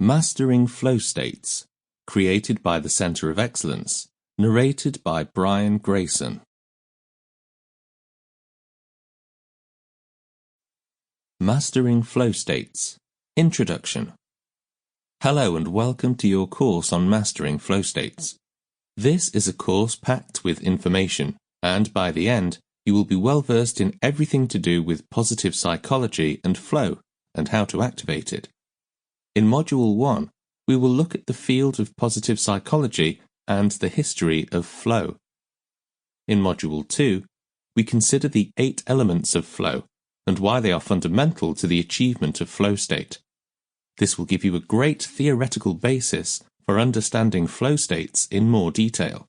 Mastering Flow States, created by the Center of Excellence, narrated by Greyson. Mastering Flow States. Introduction. Hello and welcome to your course on Mastering Flow States. This is a course packed with information, and by the end, you will be well versed in everything to do with positive psychology and flow, and how to activate it. In Module 1, we will look at the field of positive psychology and the history of flow. In Module 2, we consider the 8 elements of flow and why they are fundamental to the achievement of flow state. This will give you a great theoretical basis for understanding flow states in more detail.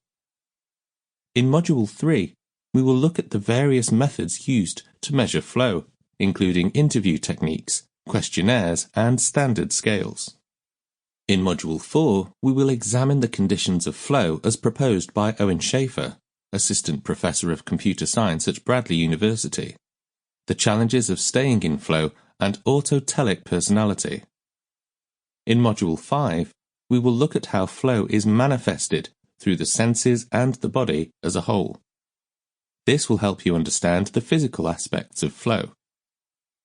In Module 3, we will look at the various methods used to measure flow, including interview techniques, questionnaires, and standard scales. In Module 4, we will examine the conditions of flow as proposed by Owen Schaefer, Assistant Professor of Computer Science at Bradley University, the challenges of staying in flow, and autotelic personality. In Module 5, we will look at how flow is manifested through the senses and the body as a whole. This will help you understand the physical aspects of flow.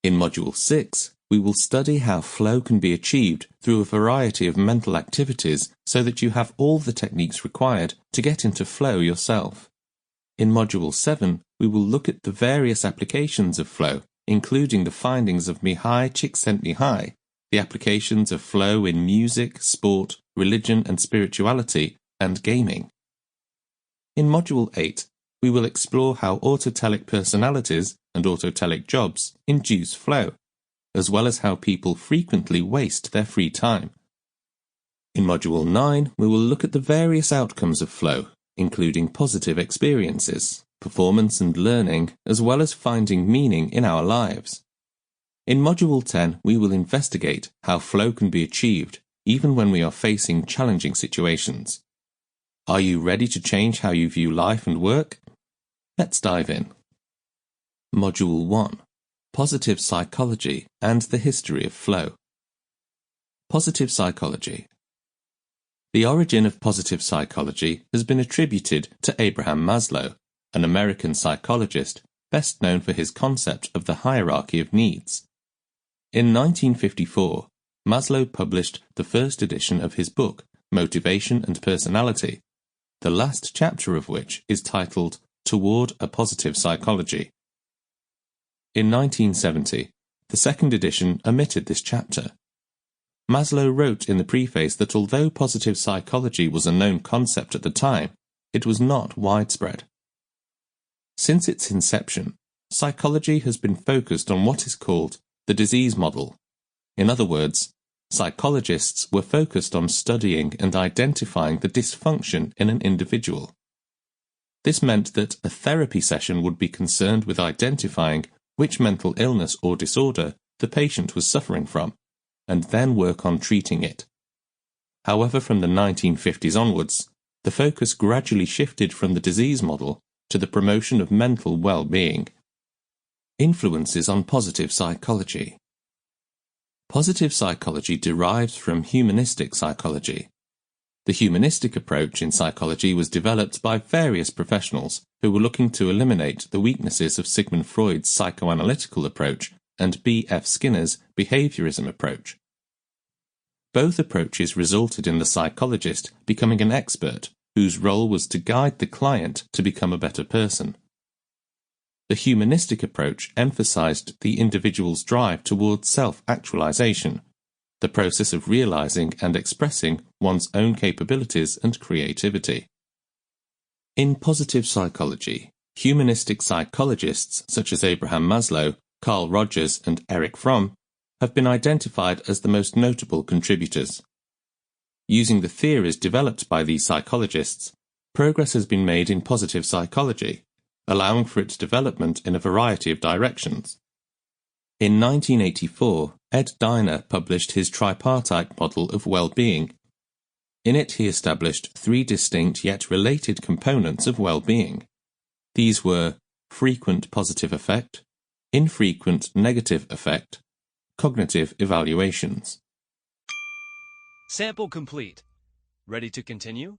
In Module 6, we will study how flow can be achieved through a variety of mental activities so that you have all the techniques required to get into flow yourself. In Module 7, we will look at the various applications of flow, including the findings of Mihai Csikszentmihalyi, the applications of flow in music, sport, religion and spirituality, and gaming. In Module 8, we will explore how autotelic personalities and autotelic jobs induce flow, as well as how people frequently waste their free time. In Module 9, we will look at the various outcomes of flow, including positive experiences, performance and learning, as well as finding meaning in our lives. In Module 10, we will investigate how flow can be achieved even when we are facing challenging situations. Are you ready to change how you view life and work? Let's dive in. Module 1. Positive Psychology and the History of Flow. Positive Psychology. The origin of positive psychology has been attributed to Abraham Maslow, an American psychologist best known for his concept of the hierarchy of needs. In 1954, Maslow published the first edition of his book, Motivation and Personality, the last chapter of which is titled Toward a Positive Psychology. In 1970, the second edition omitted this chapter. Maslow wrote in the preface that although positive psychology was a known concept at the time, it was not widespread. Since its inception, psychology has been focused on what is called the disease model. In other words, psychologists were focused on studying and identifying the dysfunction in an individual. This meant that a therapy session would be concerned with identifying which mental illness or disorder the patient was suffering from, and then work on treating it. However, from the 1950s onwards, the focus gradually shifted from the disease model to the promotion of mental well-being. Influences on positive psychology. Positive psychology derives from humanistic psychology. The humanistic approach in psychology was developed by various professionals who were looking to eliminate the weaknesses of Sigmund Freud's psychoanalytical approach and B.F. Skinner's behaviorism approach. Both approaches resulted in the psychologist becoming an expert whose role was to guide the client to become a better person. The humanistic approach emphasized the individual's drive towards self-actualization, the process of realizing and expressing one's own capabilities and creativity. In positive psychology, humanistic psychologists such as Abraham Maslow, Carl Rogers, and Erich Fromm have been identified as the most notable contributors. Using the theories developed by these psychologists, progress has been made in positive psychology, allowing for its development in a variety of directions. In 1984, Ed Diner published his tripartite model of well-being. In it he established 3 distinct yet related components of well-being. These were frequent positive affect, infrequent negative affect, cognitive evaluations. Sample complete. Ready to continue?